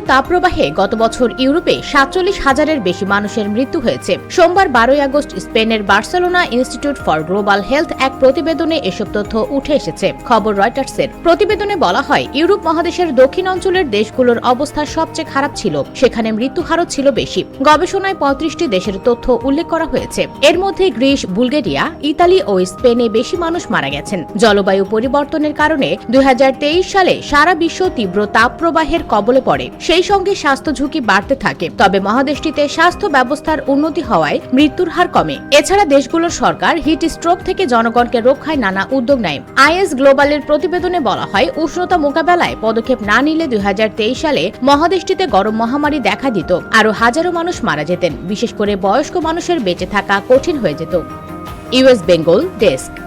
তাপপ্রবাহে গত বছর ইউরোপে ৪৭,০০০-এর বেশি মানুষের মৃত্যু হয়েছে। সোমবার ১২ আগস্ট স্পেনের Barcelona institute for global health এক প্রতিবেদনে এসব তথ্য উঠে এসেছে। খবর রয়টার্সের। প্রতিবেদনে বলা হয়, ইউরোপ মহাদেশের দক্ষিণ অঞ্চলের দেশগুলোর অবস্থা সবচেয়ে খারাপ ছিল, সেখানে মৃত্যুহারও ছিল বেশি। গবেষণায় ৩৫টি দেশের তথ্য উল্লেখ করা হয়েছে। এর মধ্যে গ্রিস, বুলগেরিয়া, ইতালি ও স্পেনে বেশি মানুষ মারা গেছেন। জলবায়ু পরিবর্তনের কারণে ২০২৩ সালে সারা বিশ্ব তীব্র তাপপ্রবাহের কবলে পড়ে। সেই সঙ্গে স্বাস্থ্য ঝুঁকি বাড়তে থাকে। তবে মহাদেশটিতে স্বাস্থ্য ব্যবস্থার উন্নতি হওয়ায় মৃত্যুর হার কমে। এছাড়া দেশগুলোর সরকার হিট স্ট্রোক থেকে জনগণকে রক্ষায় নানা উদ্যোগ নেয়। আইএস গ্লোবালের প্রতিবেদনে বলা হয়, উষ্ণতা মোকাবেলায় পদক্ষেপ না নিলে ২০২৩ সালে মহাদেশটিতে গরম মহামারী দেখা দিত। আরও হাজারো মানুষ মারা যেতেন। বিশেষ করে বয়স্ক মানুষের বেঁচে থাকা কঠিন হয়ে যেত। US Bengal desk.